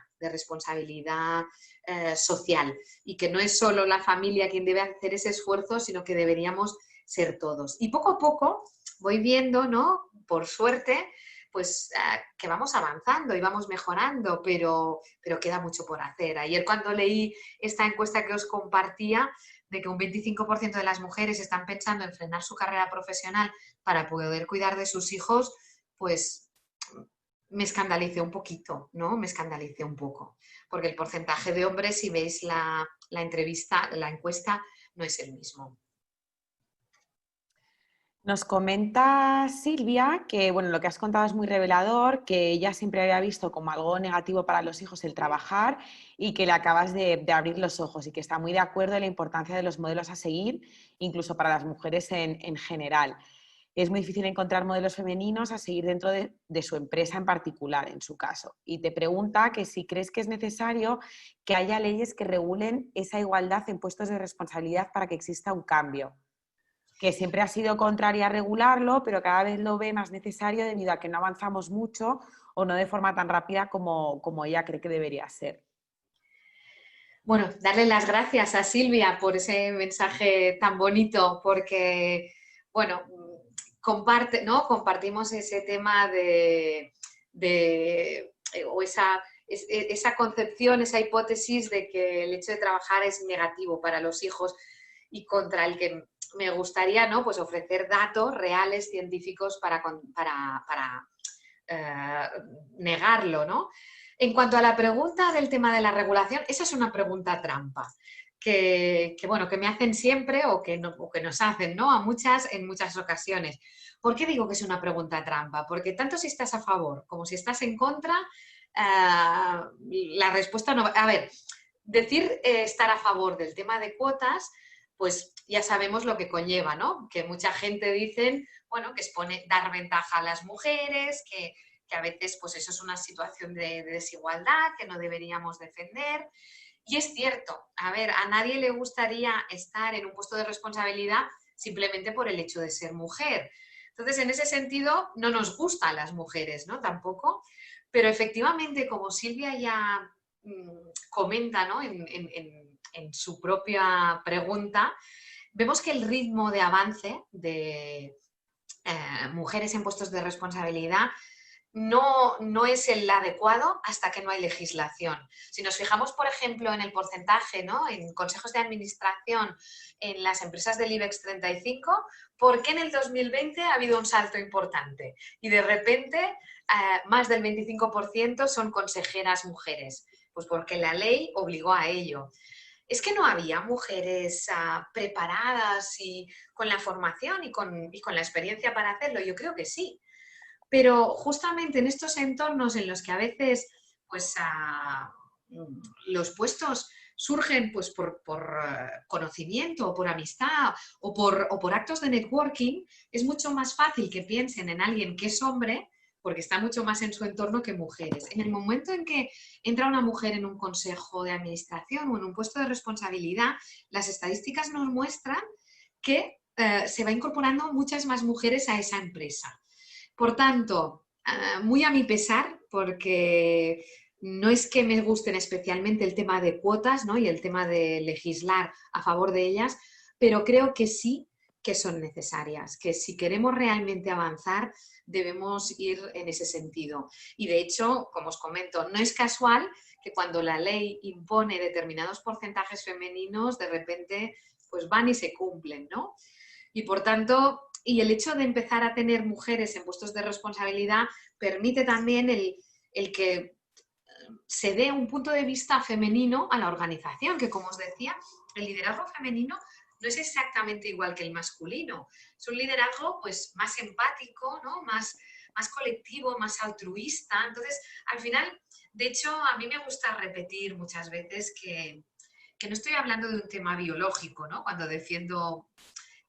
S2: social y que no es solo la familia quien debe hacer ese esfuerzo, sino que deberíamos ser todos. Y poco a poco voy viendo, ¿no? Por suerte, pues que vamos avanzando y vamos mejorando, pero queda mucho por hacer. Ayer cuando leí esta encuesta que os compartía, de que un 25% de las mujeres están pensando en frenar su carrera profesional para poder cuidar de sus hijos, pues me escandalicé un poquito, ¿no? Me escandalicé un poco, porque el porcentaje de hombres, si veis la encuesta, no es el mismo.
S9: Nos comenta Silvia que bueno, lo que has contado es muy revelador, que ella siempre había visto como algo negativo para los hijos el trabajar y que le acabas de abrir los ojos y que está muy de acuerdo en la importancia de los modelos a seguir, incluso para las mujeres en general. Es muy difícil encontrar modelos femeninos a seguir dentro de su empresa en particular, en su caso. Y te pregunta que si crees que es necesario que haya leyes que regulen esa igualdad en puestos de responsabilidad para que exista un cambio, que siempre ha sido contraria a regularlo, pero cada vez lo ve más necesario debido a que no avanzamos mucho o no de forma tan rápida como ella cree que debería ser.
S2: Bueno, darle las gracias a Silvia por ese mensaje tan bonito, porque, bueno, compartimos ese tema o esa concepción, esa hipótesis de que el hecho de trabajar es negativo para los hijos y contra el que me gustaría, ¿no? Pues ofrecer datos reales, científicos para negarlo, ¿no? En cuanto a la pregunta del tema de la regulación, esa es una pregunta trampa que me hacen siempre o que nos hacen, ¿no? En muchas ocasiones. ¿Por qué digo que es una pregunta trampa? Porque tanto si estás a favor como si estás en contra, la respuesta no va... A ver, decir estar a favor del tema de cuotas, pues ya sabemos lo que conlleva, ¿no? Que mucha gente dice, bueno, que expone dar ventaja a las mujeres, que a veces pues eso es una situación de desigualdad que no deberíamos defender. Y es cierto, a ver, a nadie le gustaría estar en un puesto de responsabilidad simplemente por el hecho de ser mujer. Entonces, en ese sentido, no nos gustan las mujeres, ¿no? Tampoco. Pero efectivamente, como Silvia ya comenta, ¿no? En su propia pregunta, vemos que el ritmo de avance de mujeres en puestos de responsabilidad no es el adecuado hasta que no hay legislación. Si nos fijamos, por ejemplo, en el porcentaje, ¿no? En consejos de administración en las empresas del IBEX 35, ¿por qué en el 2020 ha habido un salto importante? Y de repente más del 25% son consejeras mujeres. Pues porque la ley obligó a ello. ¿Es que no había mujeres preparadas y con la formación y con la experiencia para hacerlo? Yo creo que sí. Pero justamente en estos entornos en los que a veces pues, los puestos surgen pues, por conocimiento, o por amistad, o por actos de networking, es mucho más fácil que piensen en alguien que es hombre, porque está mucho más en su entorno que mujeres. En el momento en que entra una mujer en un consejo de administración o en un puesto de responsabilidad, las estadísticas nos muestran que se va incorporando muchas más mujeres a esa empresa. Por tanto, muy a mi pesar, porque no es que me gusten especialmente el tema de cuotas, ¿no? Y el tema de legislar a favor de ellas, pero creo que sí que son necesarias, que si queremos realmente avanzar debemos ir en ese sentido. Y de hecho, como os comento, no es casual que cuando la ley impone determinados porcentajes femeninos, de repente pues van y se cumplen, ¿no? Y por tanto, y el hecho de empezar a tener mujeres en puestos de responsabilidad permite también el que se dé un punto de vista femenino a la organización, que como os decía, el liderazgo femenino no es exactamente igual que el masculino. Es un liderazgo pues, más empático, ¿no? más colectivo, más altruista. Entonces, al final, de hecho, a mí me gusta repetir muchas veces que no estoy hablando de un tema biológico, ¿no? Cuando defiendo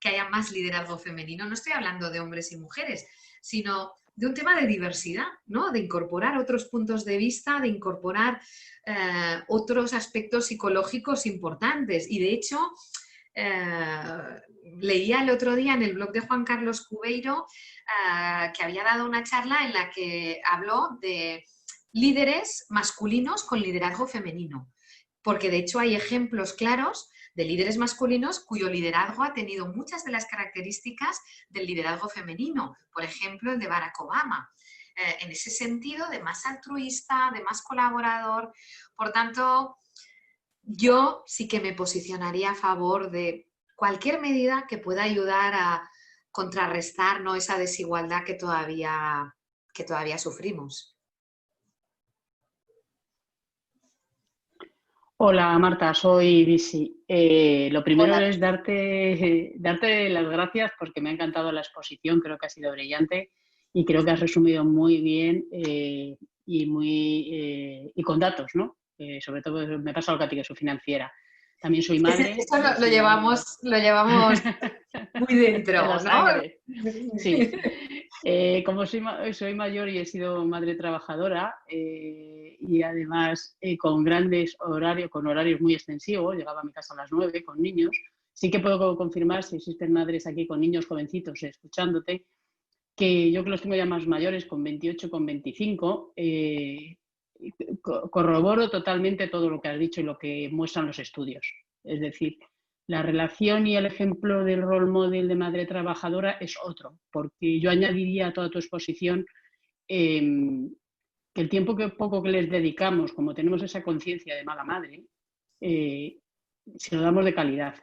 S2: que haya más liderazgo femenino, no estoy hablando de hombres y mujeres, sino de un tema de diversidad, ¿no? De incorporar otros puntos de vista, de incorporar otros aspectos psicológicos importantes. Y de hecho, leía el otro día en el blog de Juan Carlos Cubeiro que había dado una charla en la que habló de líderes masculinos con liderazgo femenino. Porque de hecho hay ejemplos claros de líderes masculinos cuyo liderazgo ha tenido muchas de las características del liderazgo femenino. Por ejemplo, el de Barack Obama. En ese sentido, de más altruista, de más colaborador. Por tanto, yo sí que me posicionaría a favor de cualquier medida que pueda ayudar a contrarrestar, ¿no? Esa desigualdad que todavía sufrimos.
S10: Hola Marta, soy Bisi. Lo primero
S2: Hola.
S10: es darte las gracias porque me ha encantado la exposición, creo que ha sido brillante y creo que has resumido muy bien y con datos, ¿no? Sobre todo me pasa algo que a ti, que soy financiera. También soy madre.
S2: Eso lo llevamos muy dentro,
S10: de la
S2: ¿no?
S10: sangre. Sí. Como soy mayor y he sido madre trabajadora y además con grandes horarios, con horarios muy extensivos, llegaba a mi casa a las 9 con niños, sí que puedo confirmar, si existen madres aquí con niños jovencitos escuchándote, que yo que los tengo ya más mayores, con 28, con 25, corroboro totalmente todo lo que has dicho y lo que muestran los estudios. Es decir, la relación y el ejemplo del role model de madre trabajadora es otro, porque yo añadiría a toda tu exposición que el tiempo poco que les dedicamos, como tenemos esa conciencia de mala madre, se lo damos de calidad.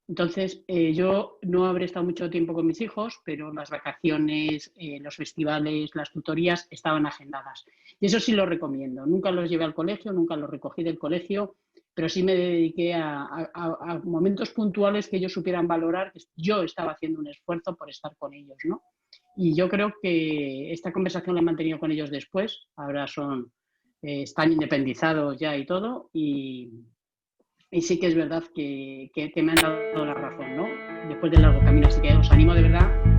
S10: Entonces, yo no habré estado mucho tiempo con mis hijos, pero las vacaciones, los festivales, las tutorías estaban agendadas. Y eso sí lo recomiendo. Nunca los llevé al colegio, nunca los recogí del colegio, pero sí me dediqué a momentos puntuales que ellos supieran valorar que yo estaba haciendo un esfuerzo por estar con ellos, ¿no? Y yo creo que esta conversación la he mantenido con ellos después. Ahora están independizados ya y todo, y sí que es verdad que me han dado la razón, ¿no? Después del largo camino. Así que os animo de verdad